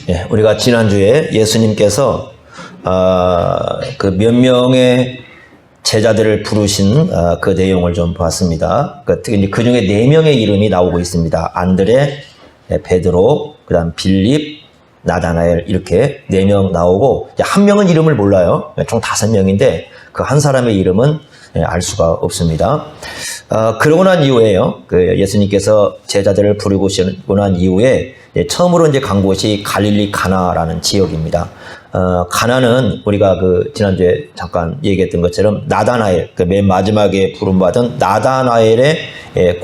예, 우리가 지난주에 예수님께서 그 몇 명의 제자들을 부르신 그 내용을 좀 봤습니다. 특히 그 중에 4명의 이름이 나오고 있습니다. 안드레, 베드로, 그다음 빌립, 나다나엘 이렇게 4명 나오고 한 명은 이름을 몰라요. 총 5명인데 그 한 사람의 이름은 알 수가 없습니다. 그러고 난 이후에요. 그 예수님께서 제자들을 부르고 난 이후에 처음으로 이제 간 곳이 갈릴리 가나라는 지역입니다. 가나는 우리가 그 지난주에 잠깐 얘기했던 것처럼 나다나엘, 그 맨 마지막에 부름받은 나다나엘의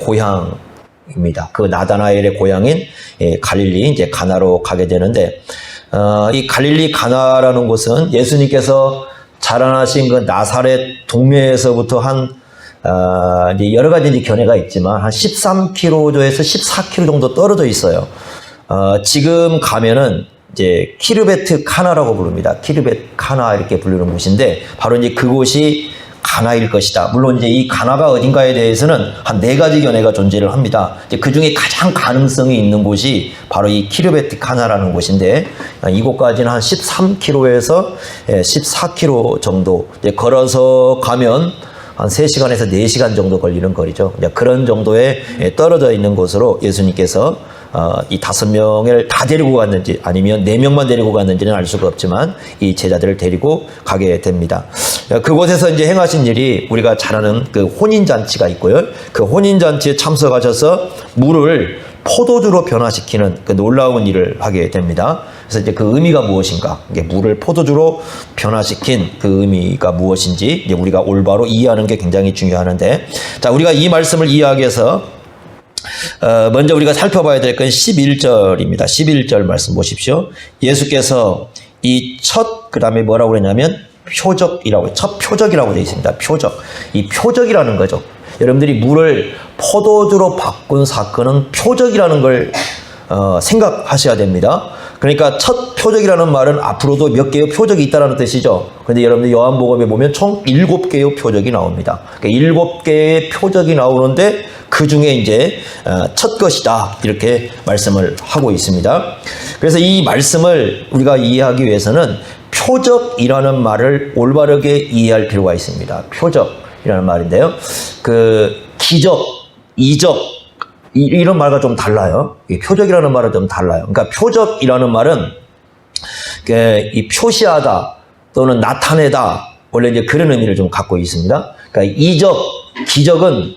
고향입니다. 그 나다나엘의 고향인 갈릴리 이제 가나로 가게 되는데, 이 갈릴리 가나라는 곳은 예수님께서 자라나신 그 나사렛 동네에서부터 이제 여러 가지 이제 견해가 있지만 한 13km에서 14km 정도 떨어져 있어요. 지금 가면은 이제 키르베트 카나라고 부릅니다. 키르베트 카나 이렇게 부르는 곳인데 바로 이제 그곳이 가나일 것이다. 물론 이제 이 가나가 어딘가에 대해서는 한 4가지 견해가 존재를 합니다. 이제 그 중에 가장 가능성이 있는 곳이 바로 이 키르베트 카나라는 곳인데 이곳까지는 한 13km에서 14km 정도 걸어서 가면 한 3시간에서 4시간 정도 걸리는 거리죠. 그런 정도에 떨어져 있는 곳으로 예수님께서 이 5명을 다 데리고 갔는지 아니면 4명만 데리고 갔는지는 알 수가 없지만 이 제자들을 데리고 가게 됩니다. 그곳에서 이제 행하신 일이 우리가 잘 아는 그 혼인잔치가 있고요. 그 혼인잔치에 참석하셔서 물을 포도주로 변화시키는 그 놀라운 일을 하게 됩니다. 그래서 이제 그 의미가 무엇인가, 물을 포도주로 변화시킨 그 의미가 무엇인지 이제 우리가 올바로 이해하는 게 굉장히 중요하는데, 자, 우리가 이 말씀을 이해하기 위해서 먼저 우리가 살펴봐야 될 건 11절입니다. 11절 말씀 보십시오. 예수께서 이 그 다음에 뭐라고 그랬냐면 표적이라고, 첫 표적이라고 되어 있습니다. 표적. 이 표적이라는 거죠. 여러분들이 물을 포도주로 바꾼 사건은 표적이라는 걸 생각하셔야 됩니다. 그러니까 첫 표적이라는 말은 앞으로도 몇 개의 표적이 있다는 뜻이죠. 그런데 여러분들 요한복음에 보면 총 7개의 표적이 나옵니다. 그러니까 7개의 표적이 나오는데 그 중에 이제 첫 것이다 이렇게 말씀을 하고 있습니다. 그래서 이 말씀을 우리가 이해하기 위해서는 표적이라는 말을 올바르게 이해할 필요가 있습니다. 표적이라는 말인데요. 그 기적, 이적 이런 말과 좀 달라요. 이 표적이라는 말은 좀 달라요. 그러니까 표적이라는 말은 이 표시하다 또는 나타내다 원래 이제 그런 의미를 좀 갖고 있습니다. 그러니까 이적, 기적은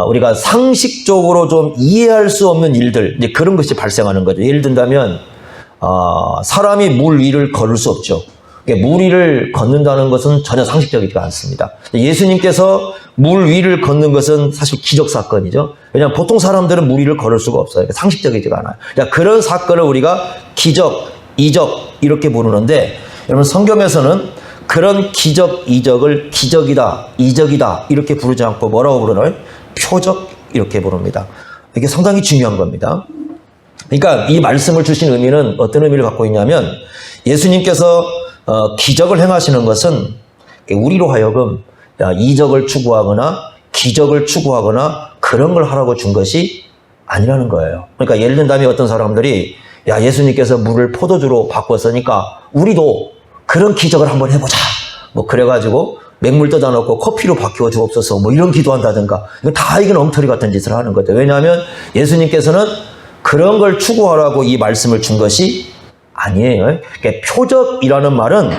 우리가 상식적으로 좀 이해할 수 없는 일들, 이제 그런 것이 발생하는 거죠. 예를 든다면 사람이 물 위를 걸을 수 없죠. 물 위를 걷는다는 것은 전혀 상식적이지 않습니다. 예수님께서 물 위를 걷는 것은 사실 기적 사건이죠. 왜냐하면 보통 사람들은 물 위를 걸을 수가 없어요. 상식적이지가 않아요. 그런 사건을 우리가 기적, 이적 이렇게 부르는데, 여러분 성경에서는 그런 기적, 이적을 기적이다, 이적이다 이렇게 부르지 않고 뭐라고 부르나요? 표적 이렇게 부릅니다. 이게 상당히 중요한 겁니다. 그러니까 이 말씀을 주신 의미는 어떤 의미를 갖고 있냐면, 예수님께서 기적을 행하시는 것은 우리로 하여금 이적을 추구하거나 기적을 추구하거나 그런 걸 하라고 준 것이 아니라는 거예요. 그러니까 예를 든다면 어떤 사람들이 예수님께서 물을 포도주로 바꿨으니까 우리도 그런 기적을 한번 해보자. 뭐 그래가지고 맹물 떠다 놓고 커피로 바뀌어 주옵소서 뭐 이런 기도한다든가, 이건 엉터리 같은 짓을 하는 거죠. 왜냐하면 예수님께서는 그런 걸 추구하라고 이 말씀을 준 것이 아니에요. 그러니까 표적이라는 말은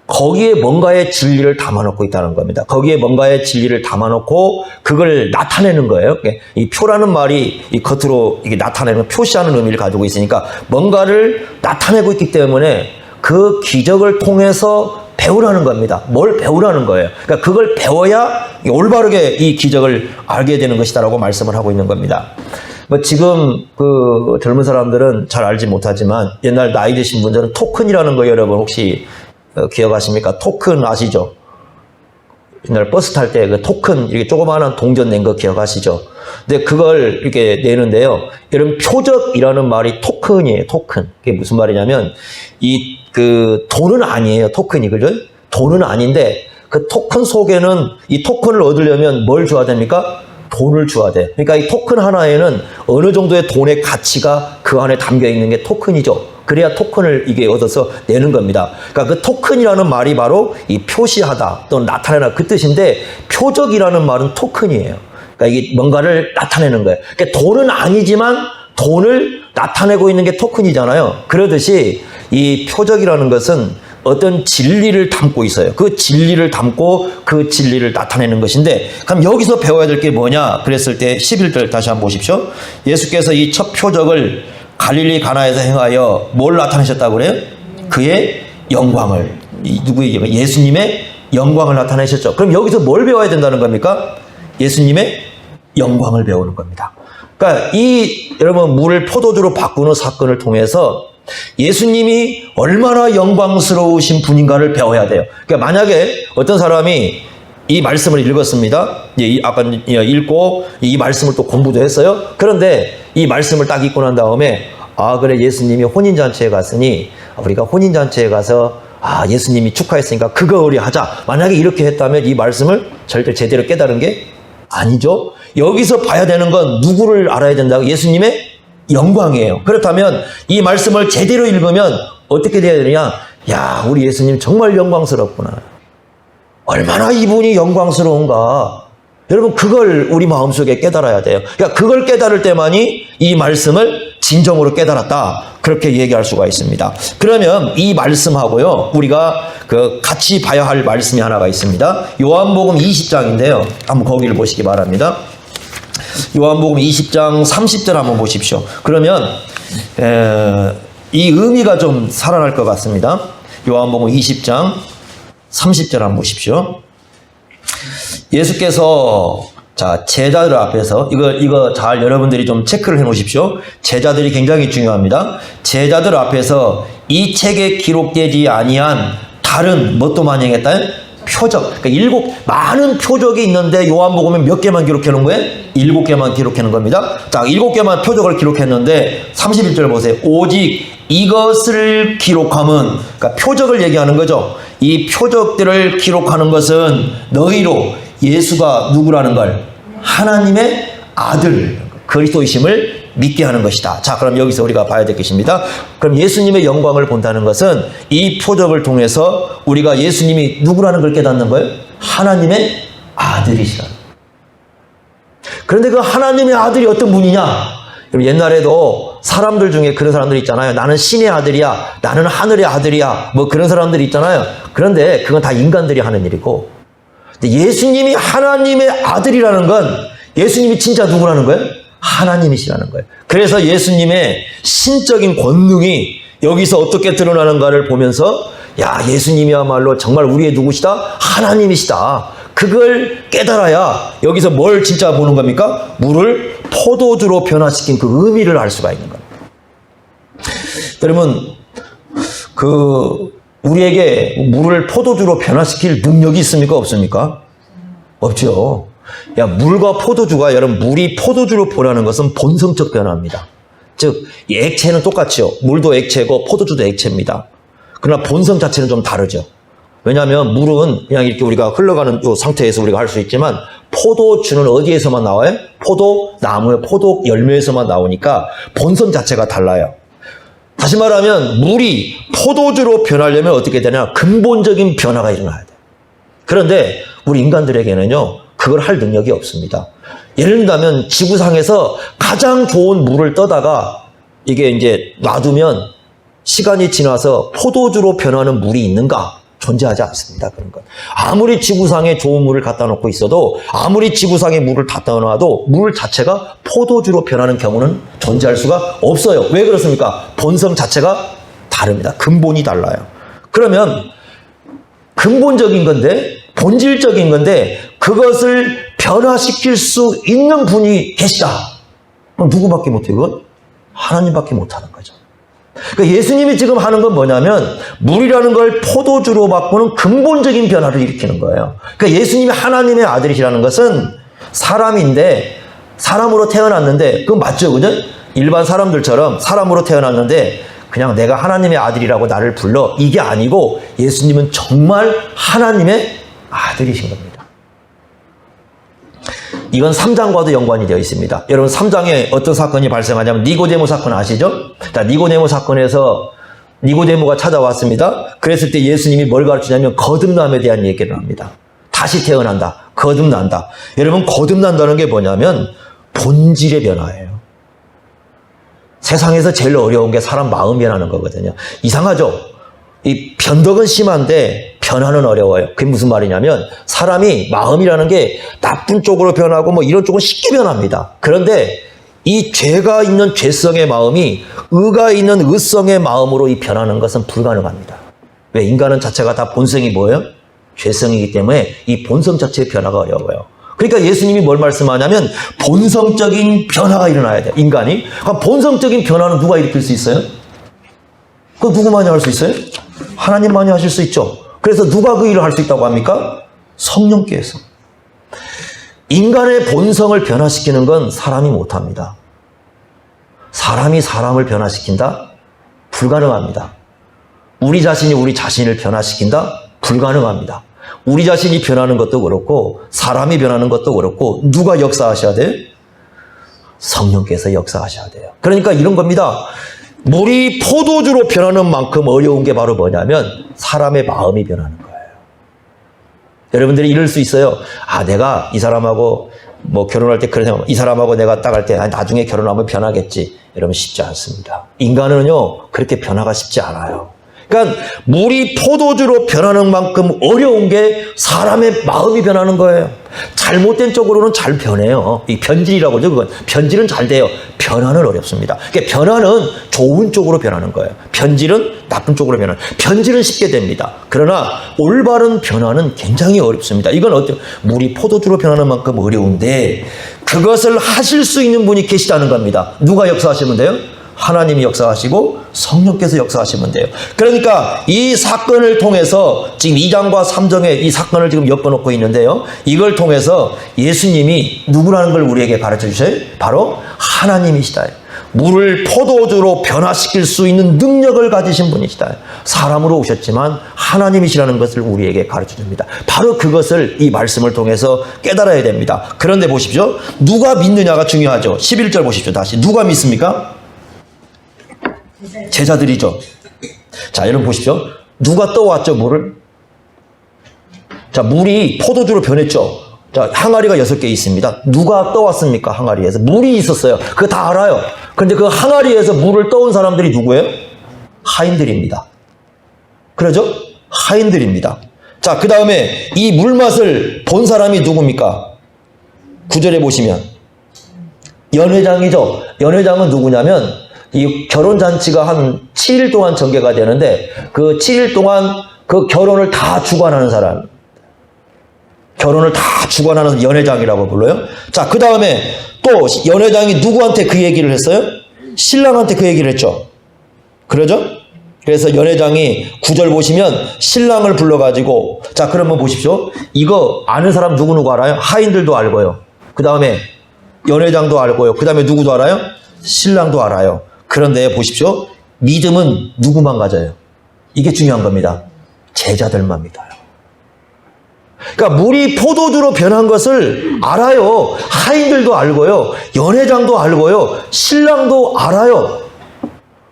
거기에 뭔가의 진리를 담아놓고 있다는 겁니다. 거기에 뭔가의 진리를 담아놓고 그걸 나타내는 거예요. 이 표라는 말이 이 겉으로 이게 나타내는, 표시하는 의미를 가지고 있으니까 뭔가를 나타내고 있기 때문에 그 기적을 통해서 배우라는 겁니다. 뭘 배우라는 거예요. 그러니까 그걸 배워야 올바르게 이 기적을 알게 되는 것이다라고 말씀을 하고 있는 겁니다. 지금 그 젊은 사람들은 잘 알지 못하지만 옛날 나이 드신 분들은 토큰이라는 거 여러분 혹시 기억하십니까? 토큰 아시죠? 옛날 버스 탈 때 그 토큰 이렇게 조그마한 동전 낸 거 기억하시죠? 근데 그걸 이렇게 내는데요. 여러분 표적이라는 말이 토큰이에요. 토큰. 그게 무슨 말이냐면 그 돈은 아니에요. 토큰이. 그죠? 돈은 아닌데 그 토큰 속에는 이 토큰을 얻으려면 뭘 줘야 됩니까? 돈을 줘야 돼. 그러니까 이 토큰 하나에는 어느 정도의 돈의 가치가 그 안에 담겨 있는 게 토큰이죠. 그래야 토큰을 이게 얻어서 내는 겁니다. 그러니까 그 토큰이라는 말이 바로 이 표시하다 또는 나타내다 그 뜻인데 표적이라는 말은 토큰이에요. 그러니까 이게 뭔가를 나타내는 거예요. 그러니까 돈은 아니지만 돈을 나타내고 있는 게 토큰이잖아요. 그러듯이 이 표적이라는 것은 어떤 진리를 담고 있어요. 그 진리를 담고 그 진리를 나타내는 것인데, 그럼 여기서 배워야 될 게 뭐냐 그랬을 때 11절 다시 한번 보십시오. 예수께서 이 첫 표적을 갈릴리 가나에서 행하여 뭘 나타내셨다고 그래요? 그의 영광을, 누구의 예수님의 영광을 나타내셨죠. 그럼 여기서 뭘 배워야 된다는 겁니까? 예수님의 영광을 배우는 겁니다. 그러니까 여러분 물을 포도주로 바꾸는 사건을 통해서 예수님이 얼마나 영광스러우신 분인가를 배워야 돼요. 그러니까 만약에 어떤 사람이 이 말씀을 읽었습니다. 아까 읽고 이 말씀을 또 공부도 했어요. 그런데 이 말씀을 딱 읽고 난 다음에 그래 예수님이 혼인잔치에 갔으니 우리가 혼인잔치에 가서 예수님이 축하했으니까 그거 우리 하자. 만약에 이렇게 했다면 이 말씀을 절대 제대로 깨달은 게 아니죠. 여기서 봐야 되는 건 누구를 알아야 된다고? 예수님의 영광이에요. 그렇다면 이 말씀을 제대로 읽으면 어떻게 돼야 되느냐? 야, 우리 예수님 정말 영광스럽구나. 얼마나 이분이 영광스러운가. 여러분 그걸 우리 마음속에 깨달아야 돼요. 그러니까 그걸 깨달을 때만이 이 말씀을 진정으로 깨달았다. 그렇게 얘기할 수가 있습니다. 그러면 이 말씀하고요, 우리가 같이 봐야 할 말씀이 하나가 있습니다. 요한복음 20장인데요. 한번 거기를 보시기 바랍니다. 요한복음 20장 30절 한번 보십시오. 그러면 이 의미가 좀 살아날 것 같습니다. 요한복음 20장 30절 한번 보십시오. 예수께서 제자들 앞에서 이거 잘 여러분들이 좀 체크를 해 놓으십시오. 제자들이 굉장히 중요합니다. 제자들 앞에서 이 책에 기록되지 아니한 다른 뭣도 만행했다? 표적. 그러니까 많은 표적이 있는데 요한복음에 몇 개만 기록해 놓은 거예요? 7개만 기록해 놓은 겁니다. 7개만 표적을 기록했는데 31절 보세요. 오직 이것을 기록함은, 그러니까 표적을 얘기하는 거죠. 이 표적들을 기록하는 것은 너희로 예수가 누구라는 걸, 하나님의 아들 그리스도이심을 믿게 하는 것이다. 자, 그럼 여기서 우리가 봐야 될 것입니다. 그럼 예수님의 영광을 본다는 것은 이 표적을 통해서 우리가 예수님이 누구라는 걸 깨닫는 거예요? 하나님의 아들이시라는 거예요. 그런데 그 하나님의 아들이 어떤 분이냐? 옛날에도 사람들 중에 그런 사람들이 있잖아요. 나는 신의 아들이야, 나는 하늘의 아들이야, 뭐 그런 사람들이 있잖아요. 그런데 그건 다 인간들이 하는 일이고, 근데 예수님이 하나님의 아들이라는 건 예수님이 진짜 누구라는 거예요? 하나님이시라는 거예요. 그래서 예수님의 신적인 권능이 여기서 어떻게 드러나는가를 보면서, 야, 예수님이야말로 정말 우리의 누구시다? 하나님이시다. 그걸 깨달아야 여기서 뭘 진짜 보는 겁니까? 물을 포도주로 변화시킨 그 의미를 알 수가 있는 겁니다. 여러분, 우리에게 물을 포도주로 변화시킬 능력이 있습니까? 없습니까? 없죠. 야, 물과 포도주가, 여러분, 물이 포도주로 변하는 것은 본성적 변화입니다. 즉, 이 액체는 똑같죠. 물도 액체고 포도주도 액체입니다. 그러나 본성 자체는 좀 다르죠. 왜냐하면 물은 그냥 이렇게 우리가 흘러가는 이 상태에서 우리가 할 수 있지만, 포도주는 어디에서만 나와요? 포도나무의 포도 열매에서만 나오니까 본성 자체가 달라요. 다시 말하면 물이 포도주로 변하려면 어떻게 되냐? 근본적인 변화가 일어나야 돼요. 그런데 우리 인간들에게는요, 그걸 할 능력이 없습니다. 예를 들면 지구상에서 가장 좋은 물을 떠다가 이게 이제 놔두면 시간이 지나서 포도주로 변하는 물이 있는가? 존재하지 않습니다. 그런 건. 아무리 지구상에 좋은 물을 갖다 놓고 있어도, 아무리 지구상에 물을 갖다 놔도 물 자체가 포도주로 변하는 경우는 존재할 수가 없어요. 왜 그렇습니까? 본성 자체가 다릅니다. 근본이 달라요. 그러면 근본적인 건데, 본질적인 건데, 그것을 변화시킬 수 있는 분이 계시다. 그럼 누구밖에 못해요? 그건 하나님밖에 못하는 거죠. 그러니까 예수님이 지금 하는 건 뭐냐면, 물이라는 걸 포도주로 바꾸는 근본적인 변화를 일으키는 거예요. 그러니까 예수님이 하나님의 아들이시라는 것은 사람인데, 사람으로 태어났는데, 그건 맞죠, 그죠? 일반 사람들처럼 사람으로 태어났는데 그냥 내가 하나님의 아들이라고 나를 불러, 이게 아니고 예수님은 정말 하나님의 아들이신 겁니다. 이건 3장과도 연관이 되어 있습니다. 여러분, 3장에 어떤 사건이 발생하냐면 니고데모 사건 아시죠? 자, 니고데모 사건에서 니고데모가 찾아왔습니다. 그랬을 때 예수님이 뭘 가르치냐면 거듭남에 대한 얘기를 합니다. 다시 태어난다. 거듭난다. 여러분, 거듭난다는 게 뭐냐면 본질의 변화예요. 세상에서 제일 어려운 게 사람 마음 변하는 거거든요. 이상하죠? 이 변덕은 심한데 변화는 어려워요. 그게 무슨 말이냐면 사람이 마음이라는 게 나쁜 쪽으로 변하고 뭐 이런 쪽은 쉽게 변합니다. 그런데 이 죄가 있는 죄성의 마음이 의가 있는 의성의 마음으로 이 변하는 것은 불가능합니다. 왜? 인간은 자체가 다 본성이 뭐예요? 죄성이기 때문에 이 본성 자체의 변화가 어려워요. 그러니까 예수님이 뭘 말씀하냐면 본성적인 변화가 일어나야 돼요. 인간이. 그럼 본성적인 변화는 누가 일으킬 수 있어요? 그거 누구만이 할 수 있어요? 하나님만이 하실 수 있죠. 그래서 누가 그 일을 할 수 있다고 합니까? 성령께서. 인간의 본성을 변화시키는 건 사람이 못합니다. 사람이 사람을 변화시킨다? 불가능합니다. 우리 자신이 우리 자신을 변화시킨다? 불가능합니다. 우리 자신이 변하는 것도 그렇고 사람이 변하는 것도 그렇고 누가 역사하셔야 돼요? 성령께서 역사하셔야 돼요. 그러니까 이런 겁니다. 물이 포도주로 변하는 만큼 어려운 게 바로 뭐냐면 사람의 마음이 변하는 거예요. 여러분들이 이럴 수 있어요. 아, 내가 이 사람하고 뭐 결혼할 때 그런 생각, 이 사람하고 내가 딱 할 때 나중에 결혼하면 변하겠지. 여러분, 쉽지 않습니다. 인간은요 그렇게 변화가 쉽지 않아요. 그러니까 물이 포도주로 변하는 만큼 어려운 게 사람의 마음이 변하는 거예요. 잘못된 쪽으로는 잘 변해요. 이 변질이라고 하죠. 그건 변질은 잘 돼요. 변화는 어렵습니다. 그러니까 변화는 좋은 쪽으로 변하는 거예요. 변질은 나쁜 쪽으로 변하는. 변질은 쉽게 됩니다. 그러나 올바른 변화는 굉장히 어렵습니다. 이건 어때요? 물이 포도주로 변하는 만큼 어려운데 그것을 하실 수 있는 분이 계시다는 겁니다. 누가 역사하시면 돼요? 하나님이 역사하시고 성령께서 역사하시면 돼요. 그러니까 이 사건을 통해서 지금 2장과 3장에 이 사건을 지금 엮어놓고 있는데요. 이걸 통해서 예수님이 누구라는 걸 우리에게 가르쳐 주셔요? 바로 하나님이시다. 물을 포도주로 변화시킬 수 있는 능력을 가지신 분이시다. 사람으로 오셨지만 하나님이시라는 것을 우리에게 가르쳐 줍니다. 바로 그것을 이 말씀을 통해서 깨달아야 됩니다. 그런데 보십시오. 누가 믿느냐가 중요하죠. 11절 보십시오. 다시. 누가 믿습니까? 제자들이죠. 자, 여러분 보십시오. 누가 떠왔죠, 물을? 자, 물이 포도주로 변했죠. 자, 항아리가 6개 있습니다. 누가 떠왔습니까? 항아리에서. 물이 있었어요. 그거 다 알아요. 그런데 그 항아리에서 물을 떠온 사람들이 누구예요? 하인들입니다. 그러죠? 하인들입니다. 자, 그 다음에 이 물맛을 본 사람이 누굽니까? 9절에 보시면 연회장이죠. 연회장은 누구냐면 이 결혼잔치가 한 7일 동안 전개가 되는데 그 7일 동안 그 결혼을 다 주관하는 사람. 결혼을 다 주관하는 연회장이라고 불러요. 자, 그 다음에 또 연회장이 누구한테 그 얘기를 했어요? 신랑한테 그 얘기를 했죠. 그러죠? 그래서 연회장이 9절 보시면 신랑을 불러가지고 자, 그러면 보십시오. 이거 아는 사람 누구 알아요? 하인들도 알고요. 그 다음에 연회장도 알고요. 그 다음에 누구도 알아요? 신랑도 알아요. 그런데 보십시오. 믿음은 누구만 가져요? 이게 중요한 겁니다. 제자들만 믿어요. 그러니까 물이 포도주로 변한 것을 알아요. 하인들도 알고요. 연회장도 알고요. 신랑도 알아요.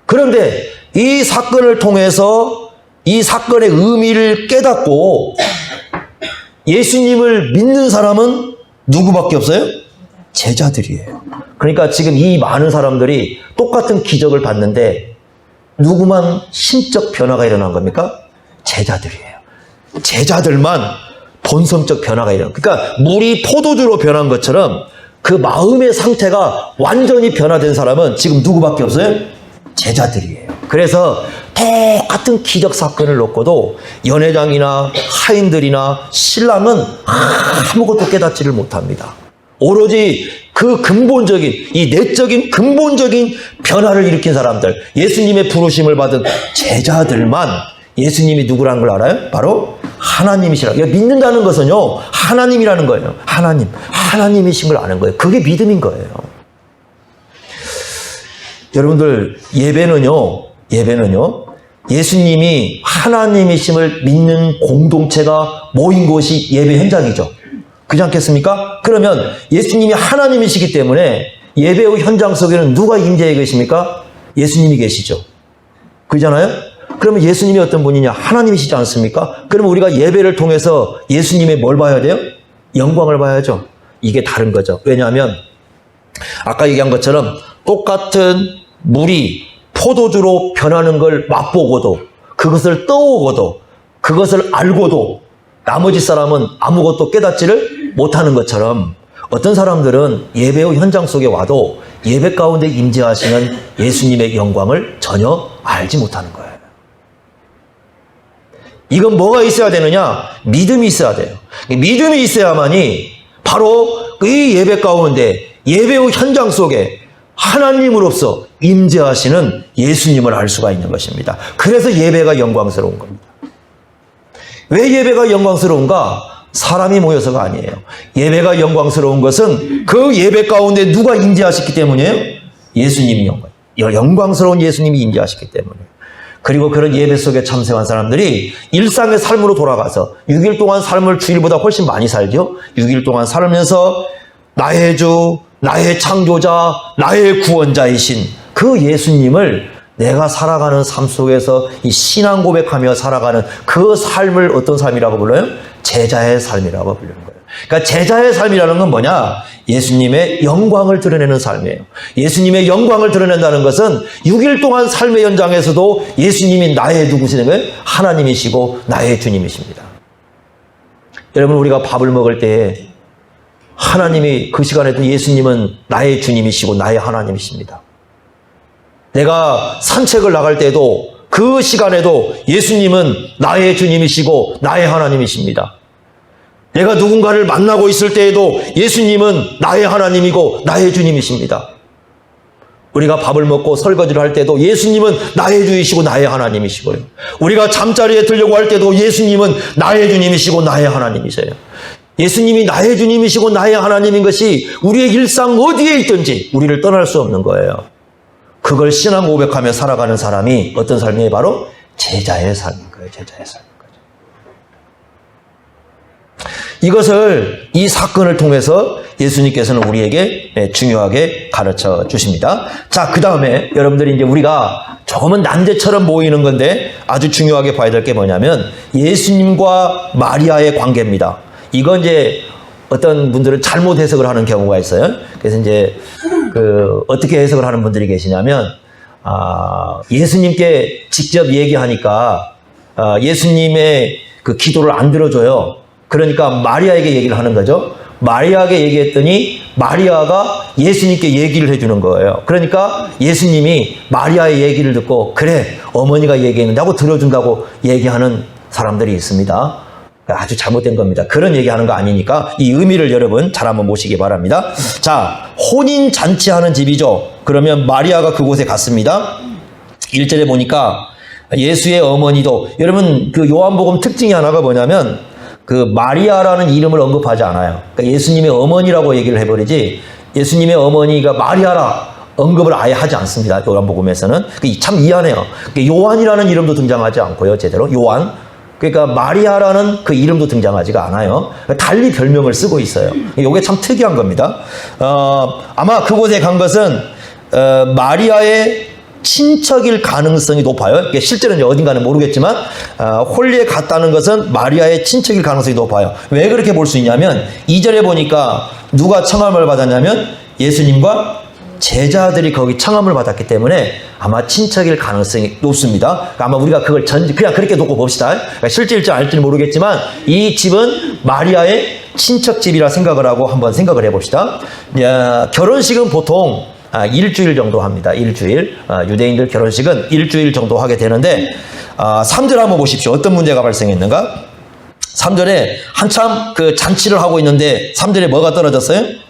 그런데 이 사건을 통해서 이 사건의 의미를 깨닫고 예수님을 믿는 사람은 누구밖에 없어요? 제자들이에요. 그러니까 지금 이 많은 사람들이 똑같은 기적을 봤는데 누구만 신적 변화가 일어난 겁니까? 제자들이에요. 제자들만 본성적 변화가 일어난. 그러니까 물이 포도주로 변한 것처럼 그 마음의 상태가 완전히 변화된 사람은 지금 누구밖에 없어요? 제자들이에요. 그래서 똑같은 기적 사건을 놓고도 연회장이나 하인들이나 신랑은 아무것도 깨닫지를 못합니다. 오로지 그 근본적인, 이 내적인 근본적인 변화를 일으킨 사람들, 예수님의 부르심을 받은 제자들만 예수님이 누구라는 걸 알아요? 바로 하나님이시라. 믿는다는 것은요, 하나님이라는 거예요. 하나님이신 걸 아는 거예요. 그게 믿음인 거예요. 여러분들, 예배는요, 예수님이 하나님이심을 믿는 공동체가 모인 곳이 예배 현장이죠. 그렇지 않겠습니까? 그러면 예수님이 하나님이시기 때문에 예배의 현장 속에는 누가 임재해 계십니까? 예수님이 계시죠. 그렇잖아요? 그러면 예수님이 어떤 분이냐? 하나님이시지 않습니까? 그러면 우리가 예배를 통해서 예수님의 뭘 봐야 돼요? 영광을 봐야죠. 이게 다른 거죠. 왜냐하면 아까 얘기한 것처럼 똑같은 물이 포도주로 변하는 걸 맛보고도, 그것을 떠오고도, 그것을 알고도 나머지 사람은 아무것도 깨닫지를 못하는 것처럼 어떤 사람들은 예배의 현장 속에 와도 예배 가운데 임재하시는 예수님의 영광을 전혀 알지 못하는 거예요. 이건 뭐가 있어야 되느냐? 믿음이 있어야 돼요. 믿음이 있어야만이 바로 이 예배 가운데, 예배의 현장 속에 하나님으로서 임재하시는 예수님을 알 수가 있는 것입니다. 그래서 예배가 영광스러운 겁니다. 왜 예배가 영광스러운가? 사람이 모여서가 아니에요. 예배가 영광스러운 것은 그 예배 가운데 누가 임재하셨기 때문이에요? 예수님이 영광스러운 예수님이 임재하셨기 때문이에요. 그리고 그런 예배 속에 참석한 사람들이 일상의 삶으로 돌아가서 6일 동안 삶을 주일보다 훨씬 많이 살죠. 6일 동안 살면서 나의 주, 나의 창조자, 나의 구원자이신 그 예수님을 내가 살아가는 삶 속에서 이 신앙 고백하며 살아가는 그 삶을 어떤 삶이라고 불러요? 제자의 삶이라고 부르는 거예요. 그러니까 제자의 삶이라는 건 뭐냐? 예수님의 영광을 드러내는 삶이에요. 예수님의 영광을 드러낸다는 것은 6일 동안 삶의 현장에서도 예수님이 나의 누구시는 거예요? 하나님이시고 나의 주님이십니다. 여러분, 우리가 밥을 먹을 때 하나님이 그 시간에도 예수님은 나의 주님이시고 나의 하나님이십니다. 내가 산책을 나갈 때도 그 시간에도 예수님은 나의 주님이시고 나의 하나님이십니다. 내가 누군가를 만나고 있을 때에도 예수님은 나의 하나님이고 나의 주님이십니다. 우리가 밥을 먹고 설거지를 할 때도 예수님은 나의 주이시고 나의 하나님이시고요. 우리가 잠자리에 들려고 할 때도 예수님은 나의 주님이시고 나의 하나님이세요. 예수님이 나의 주님이시고 나의 하나님인 것이 우리의 일상 어디에 있든지 우리를 떠날 수 없는 거예요. 그걸 신앙 고백하며 살아가는 사람이 어떤 삶이에요? 바로 제자의 삶인 거예요. 제자의 삶인 거죠. 이것을, 이 사건을 통해서 예수님께서는 우리에게 중요하게 가르쳐 주십니다. 자, 그 다음에 여러분들이 이제 우리가 조금은 난제처럼 보이는 건데 아주 중요하게 봐야 될 게 뭐냐면 예수님과 마리아의 관계입니다. 이건 이제 어떤 분들은 잘못 해석을 하는 경우가 있어요. 그래서 이제 어떻게 해석을 하는 분들이 계시냐면, 예수님께 직접 얘기하니까, 예수님의 그 기도를 안 들어줘요. 그러니까 마리아에게 얘기를 하는 거죠. 마리아에게 얘기했더니 마리아가 예수님께 얘기를 해주는 거예요. 그러니까 예수님이 마리아의 얘기를 듣고, 그래, 어머니가 얘기했는데 하고 들어준다고 얘기하는 사람들이 있습니다. 아주 잘못된 겁니다. 그런 얘기하는 거 아니니까 이 의미를 여러분 잘 한번 보시기 바랍니다. 자, 혼인 잔치하는 집이죠. 그러면 마리아가 그곳에 갔습니다. 1절에 보니까 예수의 어머니도, 여러분 그 요한복음 특징이 하나가 뭐냐면 그 마리아라는 이름을 언급하지 않아요. 그러니까 예수님의 어머니라고 얘기를 해버리지 예수님의 어머니가 마리아라 언급을 아예 하지 않습니다. 요한복음에서는. 참 이해하네요. 요한이라는 이름도 등장하지 않고요. 제대로 요한. 그러니까 마리아라는 그 이름도 등장하지가 않아요. 달리 별명을 쓰고 있어요. 이게 참 특이한 겁니다. 아마 그곳에 간 것은 마리아의 친척일 가능성이 높아요. 실제로는 어딘가는 모르겠지만 홀리에 갔다는 것은 마리아의 친척일 가능성이 높아요. 왜 그렇게 볼 수 있냐면 2절에 보니까 누가 청함을 받았냐면 예수님과 제자들이 거기 청함을 받았기 때문에 아마 친척일 가능성이 높습니다. 아마 우리가 그걸 그냥 그렇게 놓고 봅시다. 그러니까 실제일지 알지는 모르겠지만 이 집은 마리아의 친척집이라 생각을 하고 한번 생각을 해봅시다. 결혼식은 보통 일주일 정도 합니다. 일주일. 유대인들 결혼식은 일주일 정도 하게 되는데 3절 한번 보십시오. 어떤 문제가 발생했는가? 3절에 한참 그 잔치를 하고 있는데 3절에 뭐가 떨어졌어요?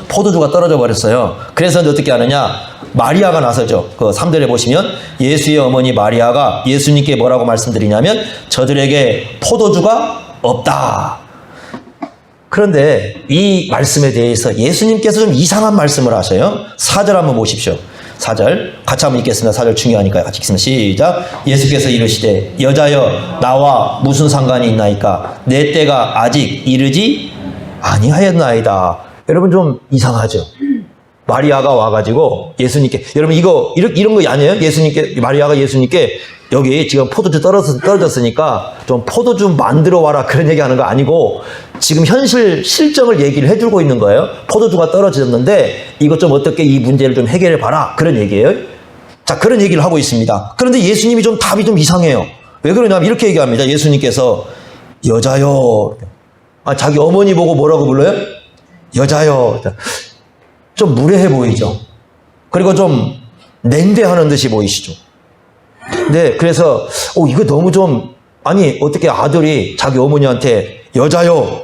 포도주가 떨어져 버렸어요. 그래서 어떻게 하느냐? 마리아가 나서죠. 그 3절에 보시면 예수의 어머니 마리아가 예수님께 뭐라고 말씀드리냐면 저들에게 포도주가 없다. 그런데 이 말씀에 대해서 예수님께서 좀 이상한 말씀을 하셔요. 4절 한번 보십시오. 4절 같이 한번 읽겠습니다. 4절 중요하니까요. 같이 읽습니다. 시작. 예수께서 이르시되 여자여 나와 무슨 상관이 있나이까? 내 때가 아직 이르지 아니하였나이다. 여러분 좀 이상하죠? 마리아가 와가지고 예수님께, 여러분 이런 거 아니에요? 마리아가 예수님께 여기 지금 포도주 떨어졌으니까 좀 포도주 만들어 와라 그런 얘기 하는 거 아니고 지금 현실 실정을 얘기를 해주고 있는 거예요. 포도주가 떨어졌는데 이것 좀 어떻게 이 문제를 좀 해결해 봐라 그런 얘기예요. 자, 그런 얘기를 하고 있습니다. 그런데 예수님이 좀 답이 좀 이상해요. 왜 그러냐면 이렇게 얘기합니다. 예수님께서 여자요. 자기 어머니 보고 뭐라고 불러요? 여자요. 좀 무례해 보이죠. 그리고 좀 냉대하는 듯이 보이시죠. 네, 그래서 이거 너무 좀 어떻게 아들이 자기 어머니한테 여자요.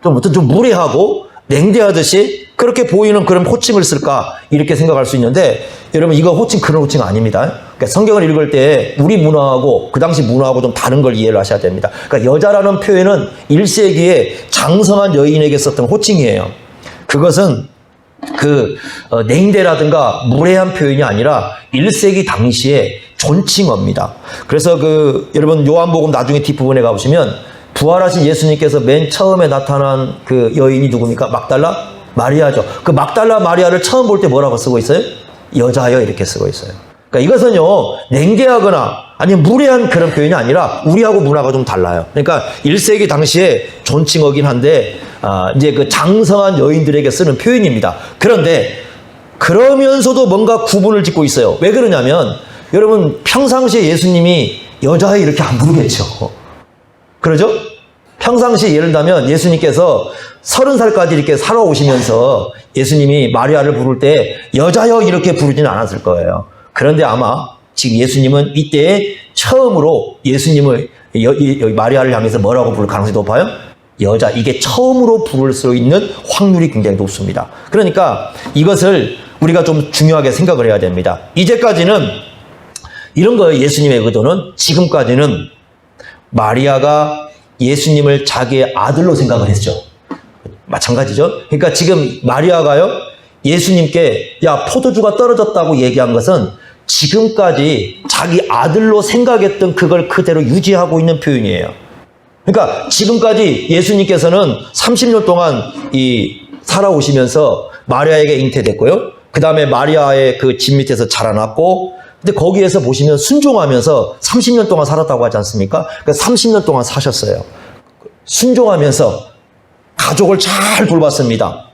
좀 무례하고 냉대하듯이 그렇게 보이는 그런 호칭을 쓸까 이렇게 생각할 수 있는데 여러분 이거 그런 호칭 아닙니다. 그러니까 성경을 읽을 때 우리 문화하고 그 당시 문화하고 좀 다른 걸 이해를 하셔야 됩니다. 그러니까 여자라는 표현은 1세기에 장성한 여인에게 썼던 호칭이에요. 그것은 냉대라든가 무례한 표현이 아니라 1세기 당시에 존칭어입니다. 그래서 여러분 요한복음 나중에 뒷부분에 가보시면 부활하신 예수님께서 맨 처음에 나타난 그 여인이 누굽니까? 막달라 마리아죠. 그 막달라 마리아를 처음 볼 때 뭐라고 쓰고 있어요? 여자여 이렇게 쓰고 있어요. 그러니까 이것은요 냉대하거나 아니면 무례한 그런 표현이 아니라 우리하고 문화가 좀 달라요. 그러니까 1세기 당시에 존칭어긴 한데 이제 그 장성한 여인들에게 쓰는 표현입니다. 그런데 그러면서도 뭔가 구분을 짓고 있어요. 왜 그러냐면 여러분 평상시에 예수님이 여자애 이렇게 안 부르겠죠. 그러죠? 평상시에 예를 들면 예수님께서 30살까지 이렇게 살아오시면서 예수님이 마리아를 부를 때 여자여 이렇게 부르지는 않았을 거예요. 그런데 아마 지금 예수님은 이때 처음으로 예수님을 마리아를 향해서 뭐라고 부를 가능성이 높아요? 여자. 이게 처음으로 부를 수 있는 확률이 굉장히 높습니다. 그러니까 이것을 우리가 좀 중요하게 생각을 해야 됩니다. 이제까지는 이런 거예요. 예수님의 의도는 지금까지는 마리아가 예수님을 자기의 아들로 생각을 했죠. 마찬가지죠. 그러니까 지금 마리아가요 예수님께 야 포도주가 떨어졌다고 얘기한 것은 지금까지 자기 아들로 생각했던 그걸 그대로 유지하고 있는 표현이에요. 그러니까 지금까지 예수님께서는 30년 동안 살아오시면서 마리아에게 잉태됐고요. 그 다음에 마리아의 그 집 밑에서 자라났고, 근데 거기에서 보시면 순종하면서 30년 동안 살았다고 하지 않습니까? 그러니까 30년 동안 사셨어요. 순종하면서 가족을 잘 돌봤습니다.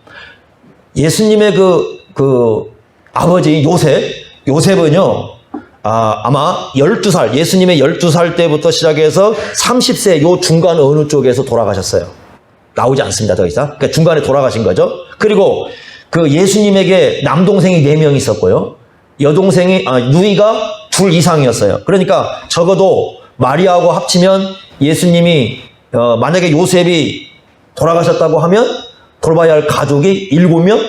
예수님의 아버지 요셉은요, 아마 12살, 예수님의 12살 때부터 시작해서 30세 요 중간 어느 쪽에서 돌아가셨어요. 나오지 않습니다, 더 이상. 그러니까 중간에 돌아가신 거죠. 그리고 그 예수님에게 남동생이 4명 있었고요. 누이가 2 이상이었어요. 그러니까 적어도 마리아하고 합치면 예수님이, 만약에 요셉이 돌아가셨다고 하면 돌봐야 할 가족이 7명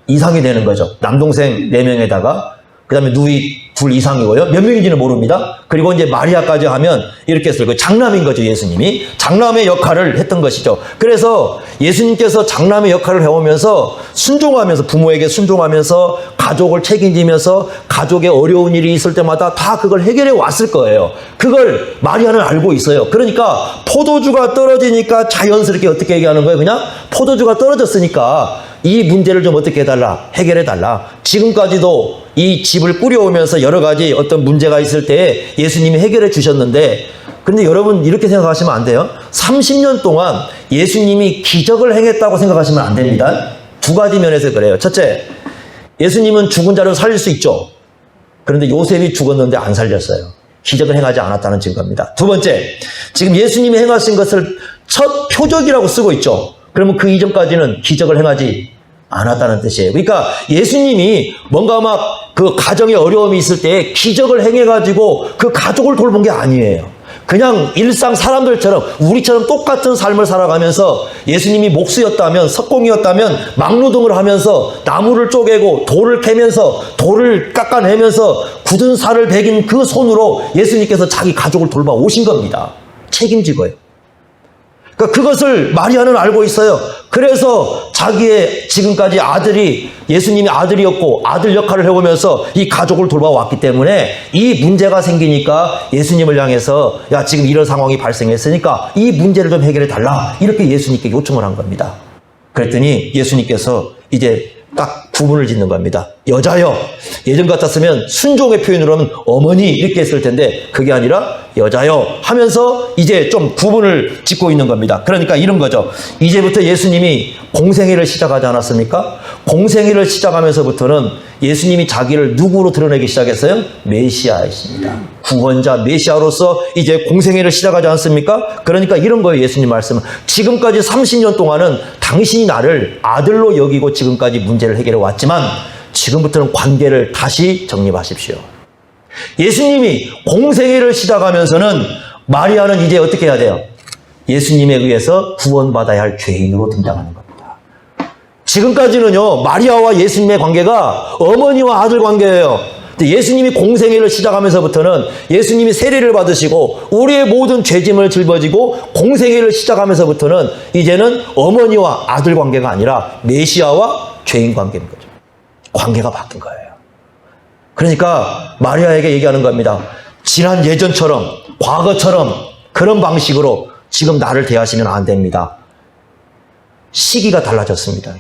이상이 되는 거죠. 남동생 4명에다가, 그 다음에 누이 2 이상이고요. 몇 명인지는 모릅니다. 그리고 이제 마리아까지 하면 이렇게 했어요. 장남인 거죠, 예수님이. 장남의 역할을 했던 것이죠. 그래서 예수님께서 장남의 역할을 해오면서 순종하면서, 부모에게 순종하면서, 가족을 책임지면서, 가족에 어려운 일이 있을 때마다 다 그걸 해결해 왔을 거예요. 그걸 마리아는 알고 있어요. 그러니까 포도주가 떨어지니까 자연스럽게 어떻게 얘기하는 거예요? 그냥 포도주가 떨어졌으니까 이 문제를 좀 어떻게 해달라? 해결해달라. 지금까지도 이 집을 꾸려오면서 여러 가지 어떤 문제가 있을 때 예수님이 해결해 주셨는데, 근데 여러분 이렇게 생각하시면 안 돼요. 30년 동안 예수님이 기적을 행했다고 생각하시면 안 됩니다. 2가지 면에서 그래요. 첫째, 예수님은 죽은 자를 살릴 수 있죠. 그런데 요셉이 죽었는데 안 살렸어요. 기적을 행하지 않았다는 증거입니다. 2번째, 지금 예수님이 행하신 것을 첫 표적이라고 쓰고 있죠. 그러면 그 이전까지는 기적을 행하지 않았다는 뜻이에요. 그러니까 예수님이 뭔가 막 그 가정에 어려움이 있을 때 기적을 행해가지고 그 가족을 돌본 게 아니에요. 그냥 일상 사람들처럼 우리처럼 똑같은 삶을 살아가면서 예수님이 목수였다면, 석공이었다면 막노동을 하면서 나무를 쪼개고 돌을 캐면서 돌을 깎아내면서 굳은 살을 베긴 그 손으로 예수님께서 자기 가족을 돌봐 오신 겁니다. 책임지고요. 그러니까 그것을 마리아는 알고 있어요. 그래서 자기의 지금까지 아들이 예수님이 아들이었고 아들 역할을 해오면서 이 가족을 돌봐왔기 때문에 이 문제가 생기니까 예수님을 향해서 야 지금 이런 상황이 발생했으니까 이 문제를 좀 해결해 달라 이렇게 예수님께 요청을 한 겁니다. 그랬더니 예수님께서 이제 딱 구분을 짓는 겁니다. 여자여. 예전 같았으면 순종의 표현으로 하면 어머니 이렇게 했을 텐데 그게 아니라 여자여 하면서 이제 좀 구분을 짓고 있는 겁니다. 그러니까 이런 거죠. 이제부터 예수님이 공생애를 시작하지 않았습니까? 공생애를 시작하면서부터는 예수님이 자기를 누구로 드러내기 시작했어요? 메시아이십니다. 구원자 메시아로서 이제 공생애를 시작하지 않습니까? 그러니까 이런 거예요. 예수님 말씀은 지금까지 30년 동안은 당신이 나를 아들로 여기고 지금까지 문제를 해결해 왔지만 지금부터는 관계를 다시 정립하십시오. 예수님이 공생애를 시작하면서는 마리아는 이제 어떻게 해야 돼요? 예수님에 의해서 구원받아야 할 죄인으로 등장하는 겁니다. 지금까지는요, 마리아와 예수님의 관계가 어머니와 아들 관계예요. 예수님이 공생애를 시작하면서부터는 예수님이 세례를 받으시고 우리의 모든 죄짐을 짊어지고 공생애를 시작하면서부터는 이제는 어머니와 아들 관계가 아니라 메시아와 죄인 관계인 거죠. 관계가 바뀐 거예요. 그러니까 마리아에게 얘기하는 겁니다. 지난 예전처럼 과거처럼 그런 방식으로 지금 나를 대하시면 안 됩니다. 시기가 달라졌습니다.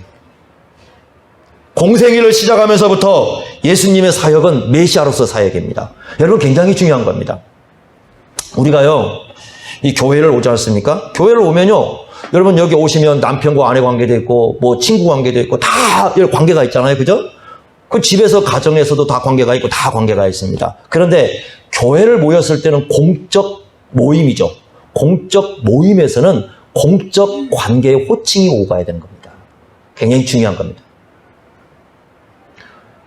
공생애를 시작하면서부터 예수님의 사역은 메시아로서 사역입니다. 여러분 굉장히 중요한 겁니다. 우리가요 이 교회를 오지 않습니까? 교회를 오면요 여러분 여기 오시면 남편과 아내 관계도 있고 뭐 친구 관계도 있고 다 관계가 있잖아요. 그죠? 그 집에서 가정에서도 다 관계가 있고 다 관계가 있습니다. 그런데 교회를 모였을 때는 공적 모임이죠. 공적 모임에서는 공적 관계의 호칭이 오가야 되는 겁니다. 굉장히 중요한 겁니다.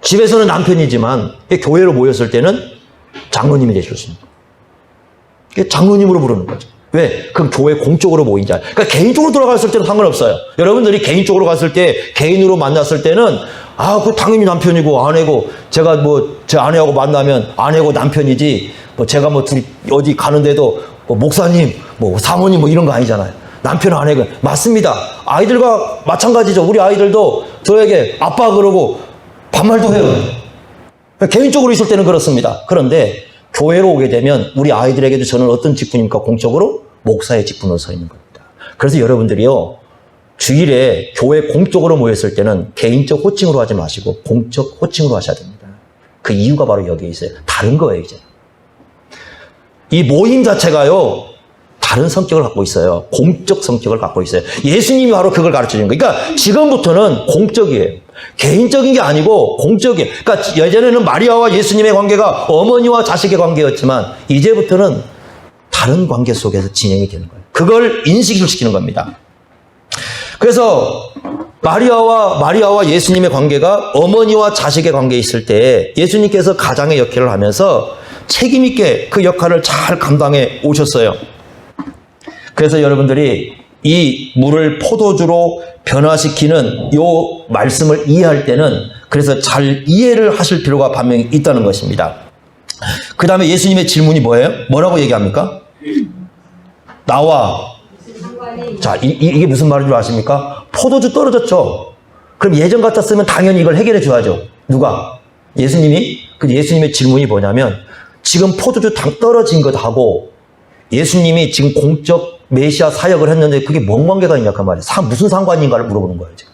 집에서는 남편이지만 교회로 모였을 때는 장로님이 되셨습니다. 장로님으로 부르는 거죠. 왜? 그럼 교회 공적으로 모인 자. 그러니까 개인적으로 들어갔을 때는 상관없어요. 여러분들이 개인적으로 갔을 때, 개인으로 만났을 때는 그 당연히 남편이고 아내고 제가 뭐 제 아내하고 만나면 아내고 남편이지 뭐 제가 뭐 둘이 어디 가는데도 뭐 목사님, 뭐 사모님 뭐 이런 거 아니잖아요. 남편 아내가 맞습니다. 아이들과 마찬가지죠. 우리 아이들도 저에게 아빠 그러고 반말도 해요. 개인적으로 있을 때는 그렇습니다. 그런데 교회로 오게 되면 우리 아이들에게도 저는 어떤 직분입니까? 공적으로 목사의 직분으로 서 있는 겁니다. 그래서 여러분들이요 주일에 교회 공적으로 모였을 때는 개인적 호칭으로 하지 마시고 공적 호칭으로 하셔야 됩니다. 그 이유가 바로 여기에 있어요. 다른 거예요. 이제 이 모임 자체가요 다른 성격을 갖고 있어요. 공적 성격을 갖고 있어요. 예수님이 바로 그걸 가르쳐주는 거예요. 그러니까 지금부터는 공적이에요. 개인적인 게 아니고 공적이에요. 그러니까 예전에는 마리아와 예수님의 관계가 어머니와 자식의 관계였지만 이제부터는 다른 관계 속에서 진행이 되는 거예요. 그걸 인식을 시키는 겁니다. 그래서 마리아와 예수님의 관계가 어머니와 자식의 관계에 있을 때 예수님께서 가장의 역할을 하면서 책임 있게 그 역할을 잘 감당해 오셨어요. 그래서 여러분들이 이 물을 포도주로 변화시키는 요 말씀을 이해할 때는 그래서 잘 이해를 하실 필요가 분명히 있다는 것입니다. 그 다음에 예수님의 질문이 뭐예요? 뭐라고 얘기합니까? 나와. 자, 이게 무슨 말인 줄 아십니까? 포도주 떨어졌죠? 그럼 예전 같았으면 당연히 이걸 해결해 줘야죠. 누가? 예수님이? 그 예수님의 질문이 뭐냐면 지금 포도주 당 떨어진 것하고 예수님이 지금 공적 메시아 사역을 했는데 그게 뭔 관계가 있냐 그 말이에요. 무슨 상관인가를 물어보는 거예요. 지금.